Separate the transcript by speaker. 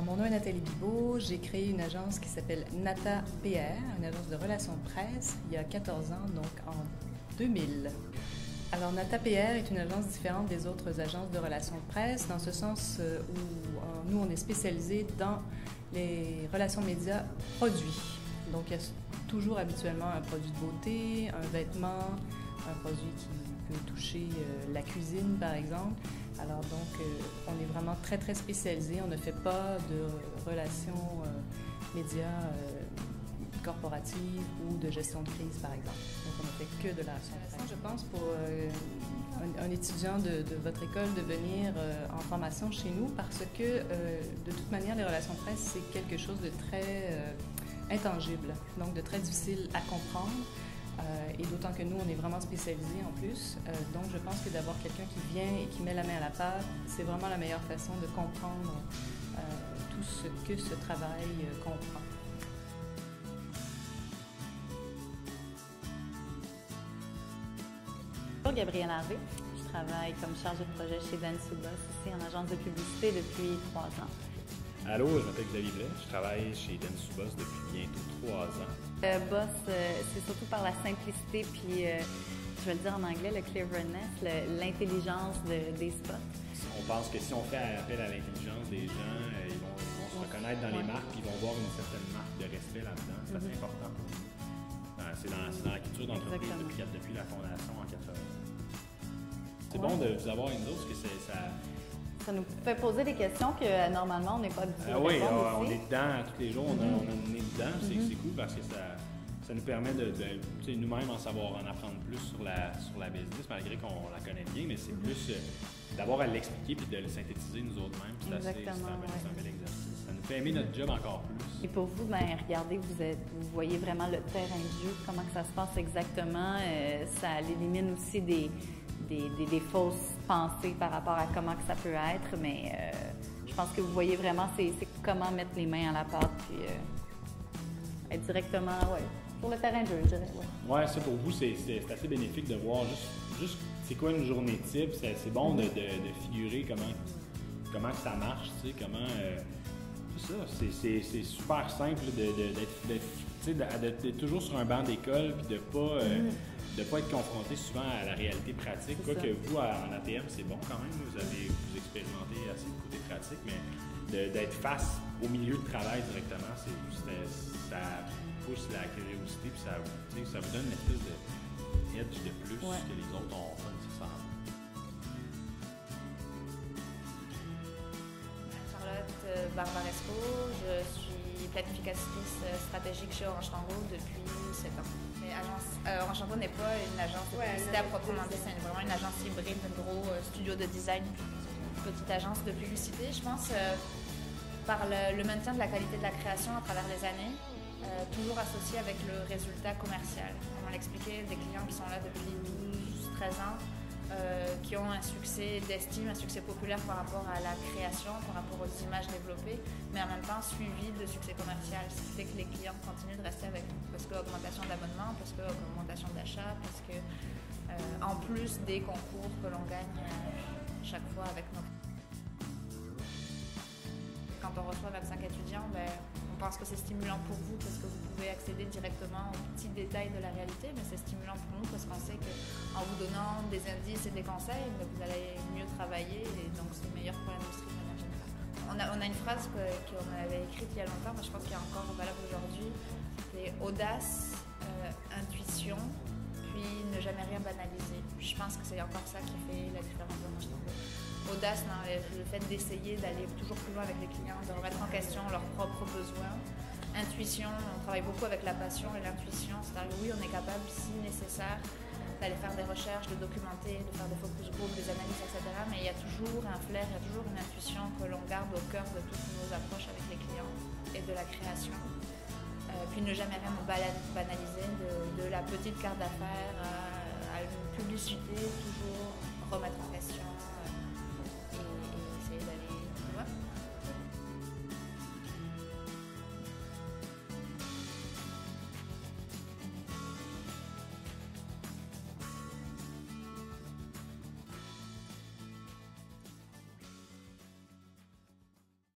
Speaker 1: Mon nom est Nathalie Bibeau. J'ai créé une agence qui s'appelle Nata PR, une agence de relations de presse, il y a 14 ans, donc en 2000. Alors, Nata PR est une agence différente des autres agences de relations de presse, dans ce sens où nous, on est spécialisé dans les relations médias produits. Donc, il y a toujours habituellement un produit de beauté, un vêtement, un produit qui peut toucher la cuisine, par exemple. Alors donc, on est vraiment très, très spécialisé. On ne fait pas de relations médias corporatives ou de gestion de crise, par exemple. Donc, on ne fait que de la relation de presse. Je pense pour un étudiant de votre école de venir en formation chez nous parce que, de toute manière, les relations de presse, c'est quelque chose de très intangible, donc de très difficile à comprendre. Et d'autant que nous, on est vraiment spécialisés en plus. Donc, je pense que d'avoir quelqu'un qui vient et qui met la main à la pâte, c'est vraiment la meilleure façon de comprendre tout ce que ce travail comprend.
Speaker 2: Bonjour, Gabrielle Harvey. Je travaille comme chargée de projet chez Dentsu-Boss, ici en agence de publicité depuis 3 ans.
Speaker 3: Allô, je m'appelle Xavier Blais. Je travaille chez Dentsu-Boss depuis bientôt 3 ans.
Speaker 2: Boss, c'est surtout par la simplicité, puis je vais le dire en anglais, le cleverness, l'intelligence des spots.
Speaker 3: On pense que si on fait appel à l'intelligence des gens, ils vont se reconnaître dans les marques, puis ils vont voir une certaine marque de respect là-dedans. C'est assez important pour nous. C'est dans la culture d'entreprise depuis la fondation en 80. C'est bon de vous avoir une autre, parce que
Speaker 2: ça nous fait poser des questions que normalement on n'est pas habitué à
Speaker 3: oui,
Speaker 2: répondre
Speaker 3: on
Speaker 2: aussi.
Speaker 3: est dedans tous les jours, on a le nez dedans, c'est cool parce que ça nous permet de nous-mêmes en apprendre plus sur la business, malgré qu'on la connaît bien, mais c'est plus d'avoir à l'expliquer puis de le synthétiser nous autres mêmes. C'est un bel exercice. Ça nous fait aimer notre job encore plus.
Speaker 2: Et pour vous, regardez, vous voyez vraiment le terrain de jeu, comment que ça se passe exactement. Ça élimine aussi des fausses pensées par rapport à comment que ça peut être, mais je pense que vous voyez vraiment c'est comment mettre les mains à la pâte puis être directement sur le terrain de jeu, je dirais.
Speaker 3: Ouais, ça pour vous, c'est assez bénéfique de voir juste c'est quoi une journée type. C'est bon de figurer comment que ça marche, tu sais, comment... c'est ça, c'est super simple d'être toujours sur un banc d'école puis de pas être confronté souvent à la réalité pratique. Quoique vous, en ATM, c'est bon quand même. Vous expérimentez assez le côté pratique, mais d'être face au milieu de travail directement, ça pousse la curiosité puis ça vous donne une espèce de edge de plus que les autres ont pas nécessairement.
Speaker 4: Charlotte Barbaresco, je suis planificatrice stratégique chez Orange Tango depuis 7 ans. Orange Tango n'est pas une agence de publicité à proprement dit, c'est vraiment une agence hybride, un gros studio de design, petite agence de publicité, je pense, par le maintien de la qualité de la création à travers les années, toujours associé avec le résultat commercial. On l'expliquait, des clients qui sont là depuis 12-13 ans, qui ont un succès d'estime, un succès populaire par rapport à la création, par rapport aux images développées, mais en même temps suivi de succès commercial, ce qui fait que les clients continuent de rester avec nous, parce que augmentation d'abonnement, parce que augmentation d'achat, parce que en plus des concours que l'on gagne chaque fois avec nos... Quand on reçoit 25 étudiants, on pense que c'est stimulant pour vous parce que vous pouvez accéder directement aux petits détails de la réalité, mais c'est stimulant pour nous parce qu'on sait qu'en vous donnant des indices et des conseils, vous allez mieux travailler et donc c'est meilleur pour l'industrie de manière générale. On a une phrase qu'on avait écrite il y a longtemps, mais je pense qu'elle est encore valable aujourd'hui, c'est audace, intuition, puis ne jamais rien banaliser. Je pense que c'est encore ça qui fait la différence de Orange Tango. Audace dans le fait d'essayer d'aller toujours plus loin avec les clients, de remettre en question leurs propres besoins. Intuition, on travaille beaucoup avec la passion et l'intuition, c'est-à-dire oui, on est capable, si nécessaire, d'aller faire des recherches, de documenter, de faire des focus group, des analyses, etc. Mais il y a toujours un flair, il y a toujours une intuition que l'on garde au cœur de toutes nos approches avec les clients et de la création. Puis ne jamais rien banaliser, de la petite carte d'affaires à une publicité, toujours remettre en question et essayer d'aller plus loin.